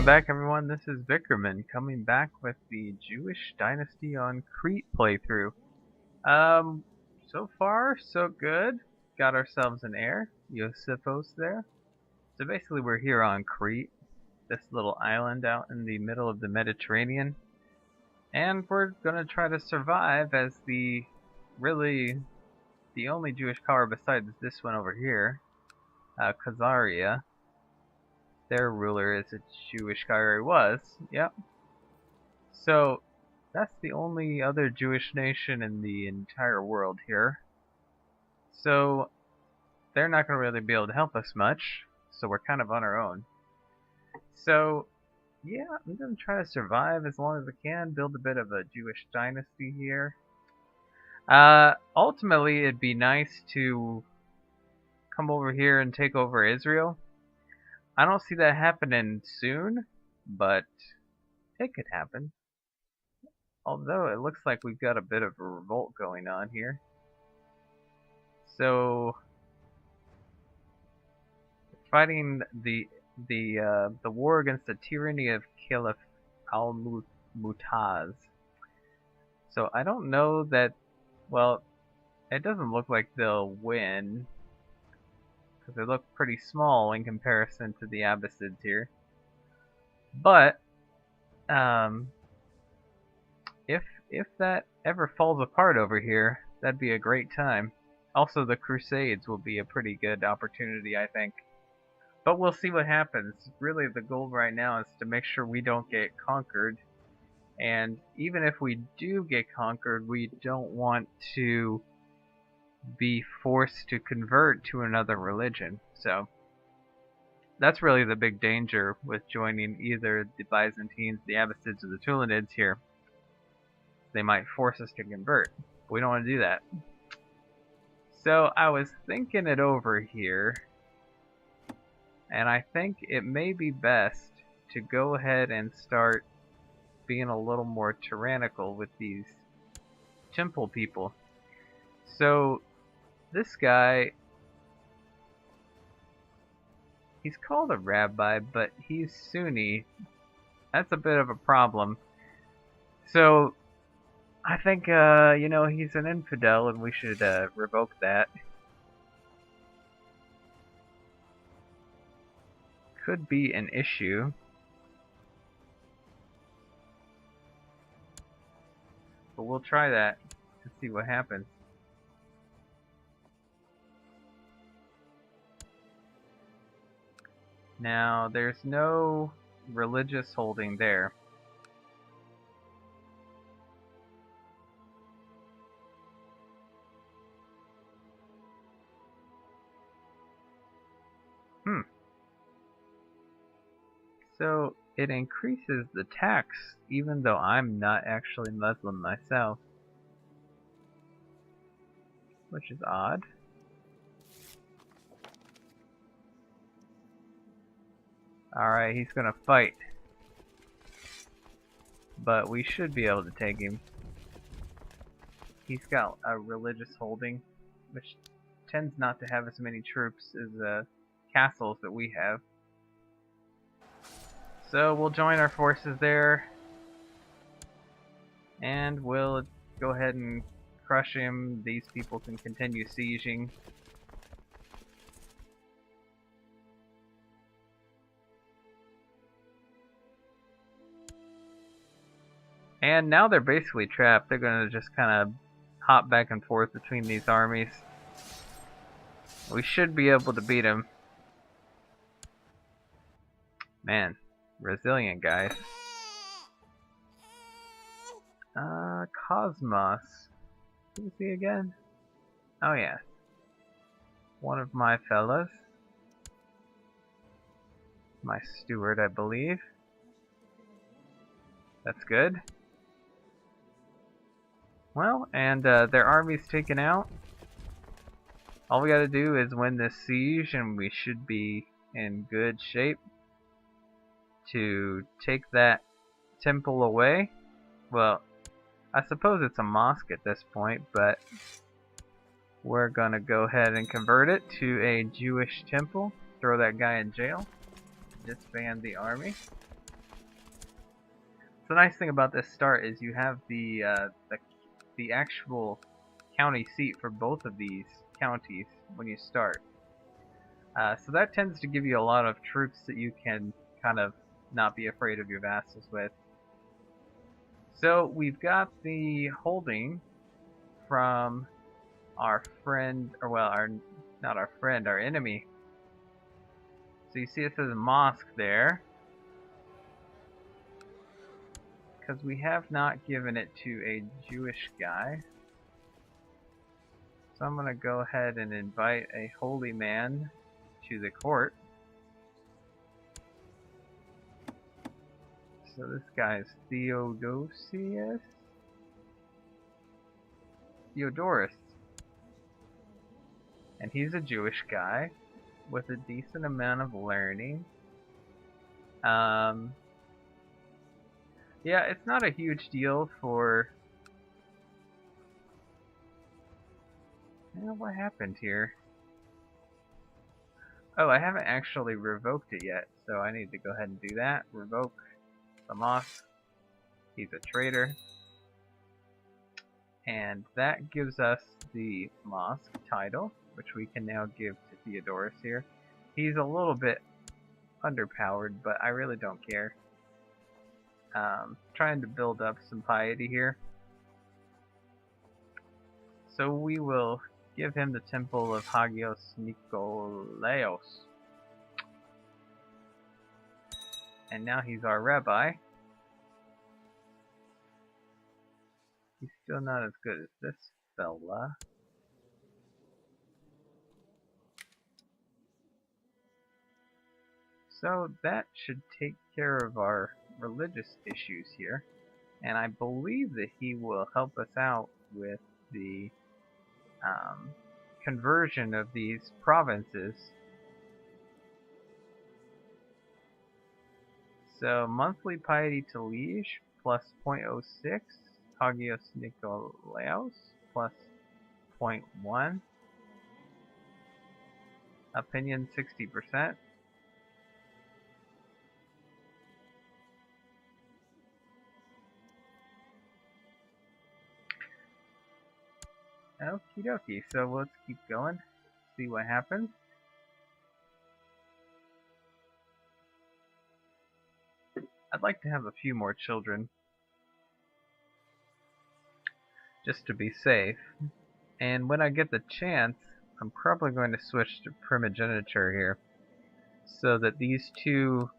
back, everyone. This is Vickerman coming back with the Jewish Dynasty on Crete playthrough. So far, so good. Got ourselves an heir, Yosifos there. So basically we're here on Crete, this little island out in the middle of the Mediterranean. And we're gonna try to survive as the only Jewish power besides this one over here, Khazaria. Their ruler is a Jewish guy, or he was. Yep. So that's the only other Jewish nation in the entire world here. So they're not going to really be able to help us much. So we're kind of on our own. So yeah, I'm going to try to survive as long as I can. Build a bit of a Jewish dynasty here. Ultimately, it'd be nice to come over here and take over Israel. I don't see that happening soon, but it could happen. Although it looks like we've got a bit of a revolt going on here. So fighting the war against the tyranny of Caliph al-Mutaz. So I don't know that. Well, it doesn't look like they'll win, because they look pretty small in comparison to the Abbasids here. But if that ever falls apart over here, that'd be a great time. Also, the Crusades will be a pretty good opportunity, I think. But we'll see what happens. Really, the goal right now is to make sure we don't get conquered. And even if we do get conquered, we don't want to be forced to convert to another religion. So that's really the big danger with joining either the Byzantines, the Abbasids, or the Tulunids here. They might force us to convert. We don't want to do that. So I was thinking it over here, and I think it may be best to go ahead and start being a little more tyrannical with these temple people. So this guy, he's called a rabbi, but he's Sunni. That's a bit of a problem. So I think, he's an infidel, and we should revoke that. Could be an issue. But we'll try that to see what happens. Now, there's no religious holding there. So it increases the tax, even though I'm not actually Muslim myself. Which is odd. Alright, he's gonna fight. But we should be able to take him. He's got a religious holding, which tends not to have as many troops as castles that we have. So we'll join our forces there, and we'll go ahead and crush him. These people can continue sieging. And now they're basically trapped. They're going to just kind of hop back and forth between these armies. We should be able to beat them. Man. Resilient guys. Cosmos. Who's he again? Oh yeah. One of my fellas. My steward, I believe. That's good. Well, and their army's taken out. All we gotta do is win this siege and we should be in good shape to take that temple away. Well, I suppose it's a mosque at this point, but we're gonna go ahead and convert it to a Jewish temple. Throw that guy in jail. Disband the army. So the nice thing about this start is you have the actual county seat for both of these counties when you start. So that tends to give you a lot of troops that you can kind of not be afraid of your vassals with. So we've got the holding from our friend, or well, not our friend, our enemy. So you see it says mosque there, because we have not given it to a Jewish guy. So I'm going to go ahead and invite a holy man to the court. So this guy is Theodorus. And he's a Jewish guy with a decent amount of learning. Yeah, it's not a huge deal for... what happened here? Oh, I haven't actually revoked it yet, so I need to go ahead and do that. Revoke the mosque. He's a traitor. And that gives us the mosque title, which we can now give to Theodorus here. He's a little bit underpowered, but I really don't care. Trying to build up some piety here. So we will give him the temple of Hagios Nikolaos. And now he's our rabbi. He's still not as good as this fella. So that should take care of our religious issues here. And I believe that he will help us out with the conversion of these provinces. So monthly piety to liege plus 0.06, Hagios Nikolaos plus 0.1, opinion 60%. Okie dokie, so let's keep going, see what happens. I'd like to have a few more children, just to be safe. And when I get the chance, I'm probably going to switch to primogeniture here, so that these two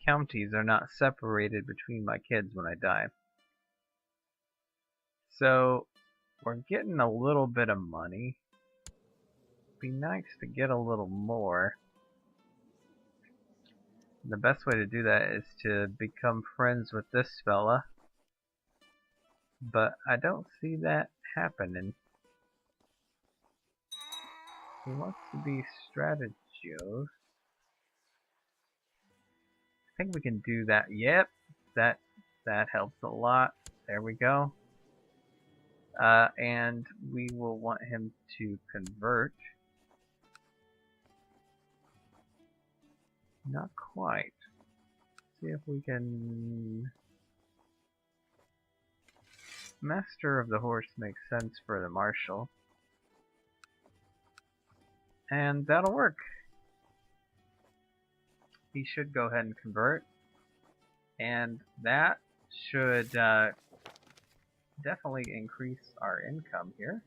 counties are not separated between my kids when I die. So we're getting a little bit of money. Be nice to get a little more. The best way to do that is to become friends with this fella. But I don't see that happening. He wants to be strategos. I think we can do that. Yep, that helps a lot. There we go. And we will want him to convert. Not quite. See if we can... Master of the Horse makes sense for the Marshal. And that'll work. He should go ahead and convert. And that should definitely increase our income here.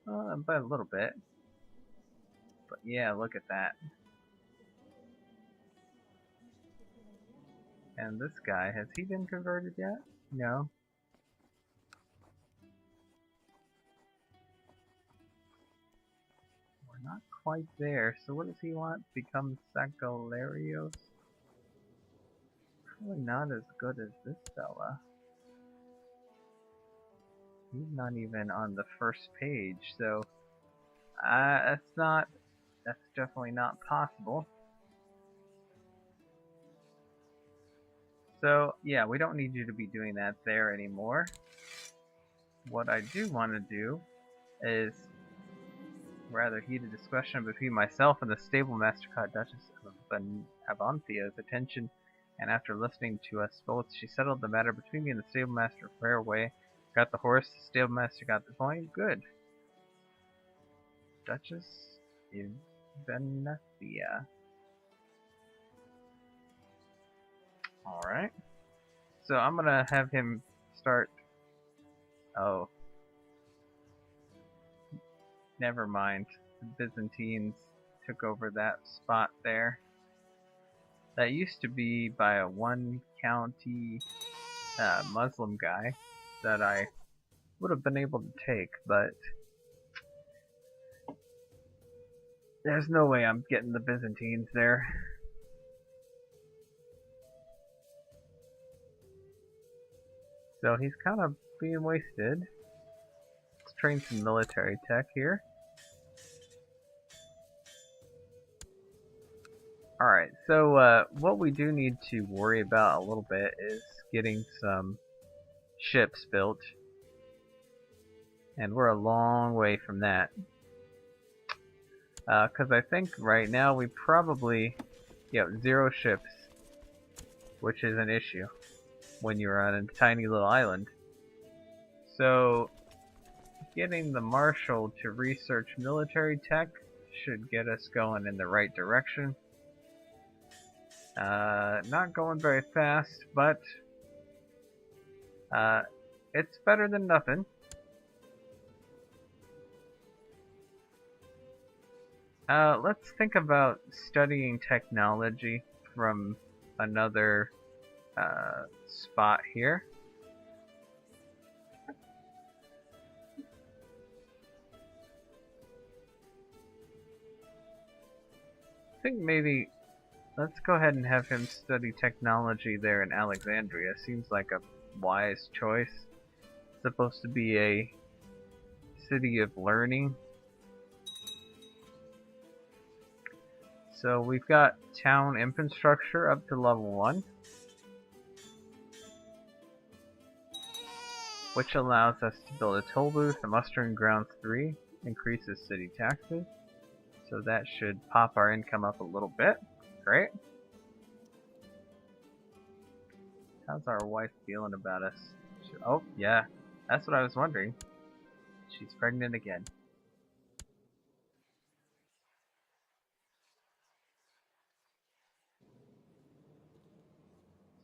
By a little bit. But yeah, look at that. And this guy, has he been converted yet? No. We're not quite there. So what does he want? Become Sagalarios? Probably not as good as this fella. He's not even on the first page, so that's definitely not possible. So yeah, we don't need you to be doing that there anymore. What I do want to do is rather heated discussion between myself and the stable master Duchess of Avantia's attention and after listening to us both, she settled the matter between me and the stablemaster fair way. Got the horse, the stablemaster got the pony. Good. Duchess Venethia. Alright. So I'm gonna have him start. Oh. Never mind. The Byzantines took over that spot there. That used to be by a one county Muslim guy that I would have been able to take, but there's no way I'm getting the Byzantines there. So he's kind of being wasted. Let's train some military tech here. Alright, so what we do need to worry about a little bit is getting some ships built. And we're a long way from that. Because I think right now we probably, 0 ships, which is an issue when you're on a tiny little island. So getting the Marshal to research military tech should get us going in the right direction. Not going very fast, but it's better than nothing. Let's think about studying technology from another spot here. I think maybe let's go ahead and have him study technology there in Alexandria. Seems like a wise choice. It's supposed to be a city of learning. So we've got town infrastructure up to level 1, which allows us to build a toll booth, a mustering grounds 3, increases city taxes. So that should pop our income up a little bit. Great. How's our wife feeling about us? Oh, yeah. That's what I was wondering. She's pregnant again.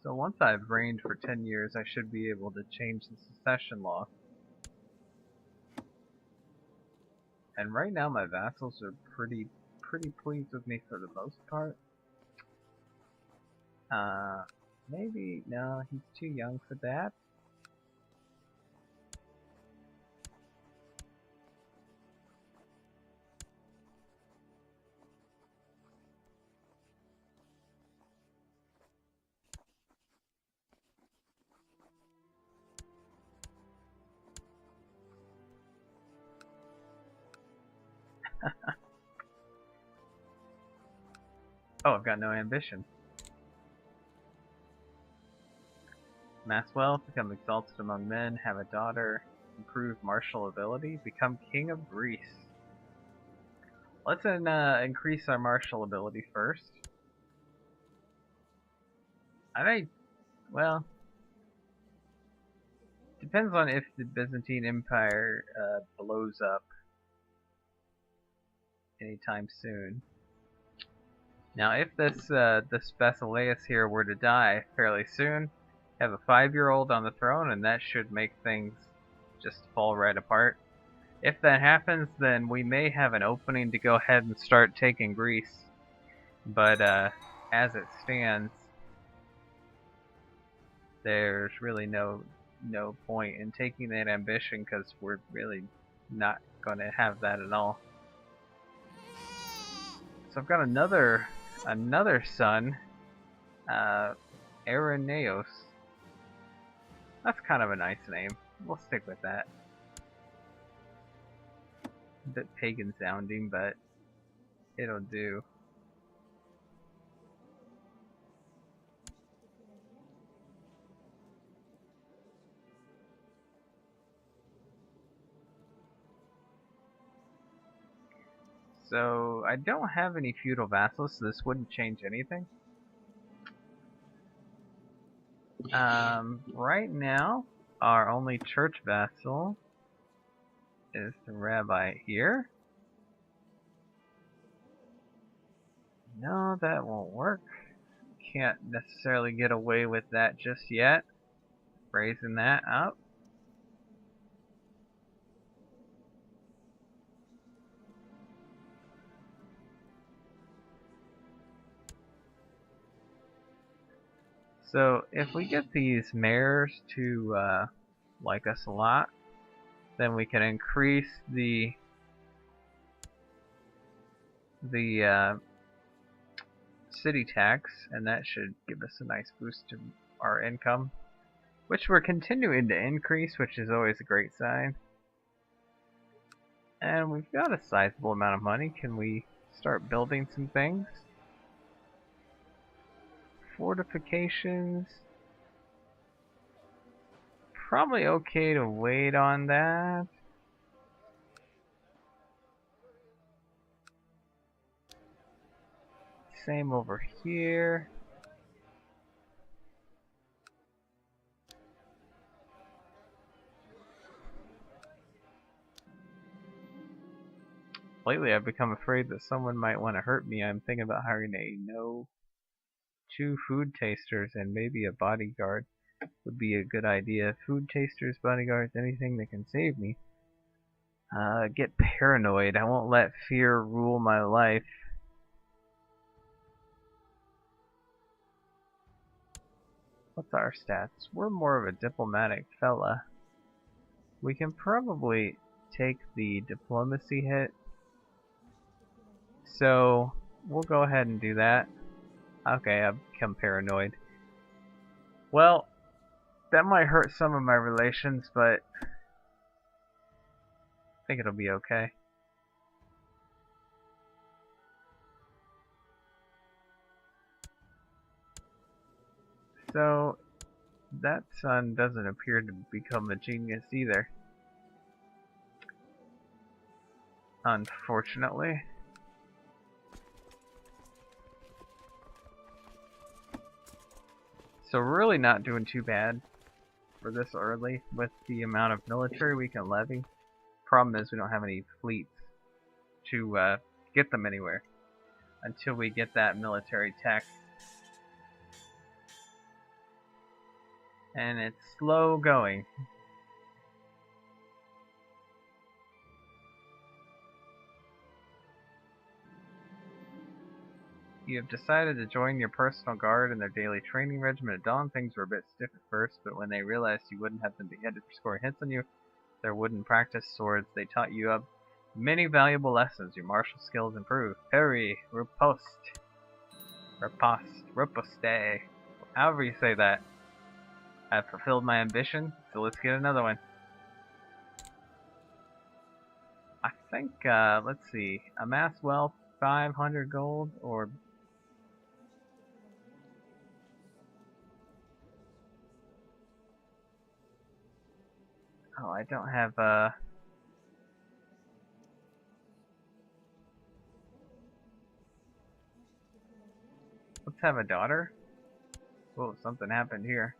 So once I've reigned for 10 years, I should be able to change the succession law. And right now my vassals are pretty pleased with me for the most part. Maybe, no, he's too young for that. Oh, I've got no ambition. Mass wealth, become exalted among men, have a daughter, improve martial ability, become king of Greece. Let's increase our martial ability first. I may, well, depends on if the Byzantine Empire blows up anytime soon. Now, if this Basileus here were to die fairly soon, have a 5-year-old on the throne, and that should make things just fall right apart. If that happens, then we may have an opening to go ahead and start taking Greece. But as it stands, there's really no point in taking that ambition because we're really not going to have that at all. So I've got another son, Irenaeus. That's kind of a nice name. We'll stick with that. A bit pagan sounding, but it'll do. So I don't have any feudal vassals, so this wouldn't change anything. Right now, our only church vassal is the rabbi here. No, that won't work. Can't necessarily get away with that just yet. Raising that up. So if we get these mayors to like us a lot, then we can increase the city tax, and that should give us a nice boost to our income, which we're continuing to increase, which is always a great sign. And we've got a sizable amount of money. Can we start building some things? Fortifications. Probably okay to wait on that. Same over here. Lately I've become afraid that someone might want to hurt me. I'm thinking about hiring two food tasters and maybe a bodyguard would be a good idea. Food tasters, bodyguards, anything that can save me. Get paranoid. I won't let fear rule my life. What's our stats? We're more of a diplomatic fella. We can probably take the diplomacy hit. So, we'll go ahead and do that. Okay, I've become paranoid. Well, that might hurt some of my relations, but I think it'll be okay. So, that son doesn't appear to become a genius either. Unfortunately. So we're really not doing too bad for this early with the amount of military we can levy. Problem is we don't have any fleets to get them anywhere until we get that military tech. And it's slow going. You have decided to join your personal guard in their daily training regimen at dawn. Things were a bit stiff at first, but when they realized you wouldn't have them beheaded for scoring hits on you, their wooden practice swords, they taught you up many valuable lessons. Your martial skills improved. Parry, riposte, riposte, however you say that. I've fulfilled my ambition, so let's get another one. I think, let's see, amass wealth, 500 gold, or... Oh, I don't have, Let's have a daughter. Whoa, something happened here.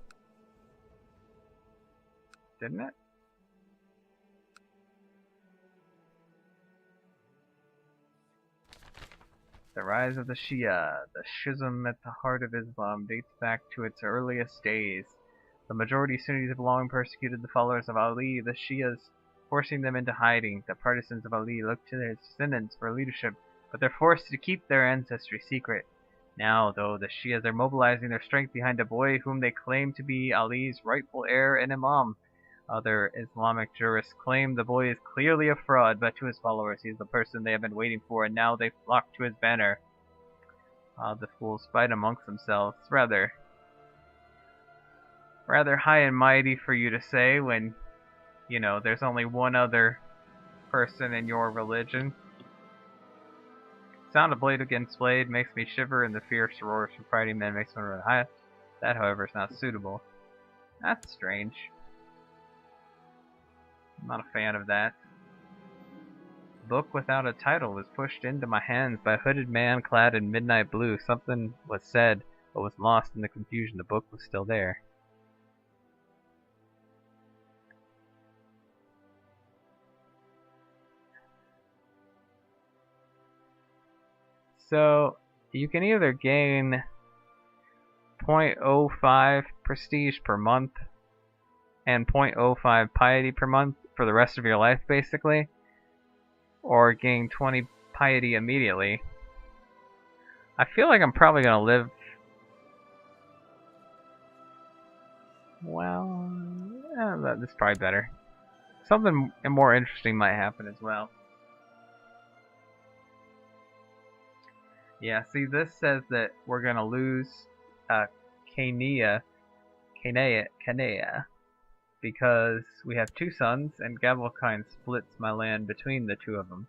Didn't it? The rise of the Shia. The schism at the heart of Islam dates back to its earliest days. The majority Sunnis have long persecuted the followers of Ali, the Shias, forcing them into hiding. The partisans of Ali look to their descendants for leadership, but they're forced to keep their ancestry secret. Now, though, the Shias are mobilizing their strength behind a boy whom they claim to be Ali's rightful heir and imam. Other Islamic jurists claim the boy is clearly a fraud, but to his followers he is the person they have been waiting for, and now they flock to his banner. The fools fight amongst themselves. Rather high and mighty for you to say when, you know, there's only one other person in your religion. Sound of blade against blade makes me shiver, and the fierce roars from fighting men makes me run high. That, however, is not suitable. That's strange. I'm not a fan of that. Book without a title was pushed into my hands by a hooded man clad in midnight blue. Something was said, but was lost in the confusion. The book was still there. So you can either gain 0.05 prestige per month and 0.05 piety per month for the rest of your life, basically, or gain 20 piety immediately. I feel like I'm probably gonna live. Well, that's probably better. Something more interesting might happen as well. Yeah, see, this says that we're gonna lose Canea, because we have two sons, and Gavelkind splits my land between the two of them.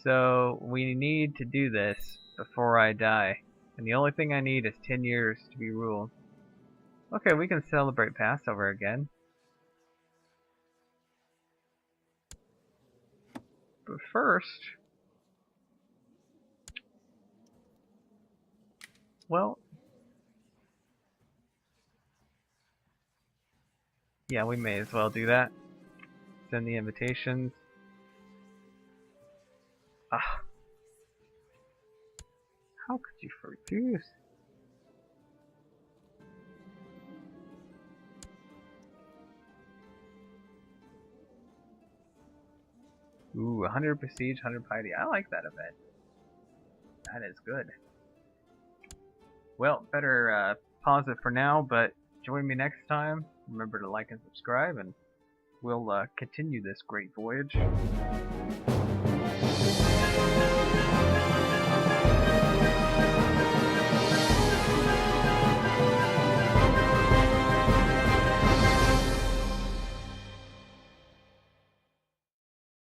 So we need to do this before I die, and the only thing I need is 10 years to be ruled. Okay, we can celebrate Passover again. But first, well, yeah, we may as well do that. Send the invitations. Ah, how could you refuse? Ooh, 100 prestige, 100 piety. I like that event. That is good. Well, better pause it for now, but join me next time. Remember to like and subscribe, and we'll continue this great voyage.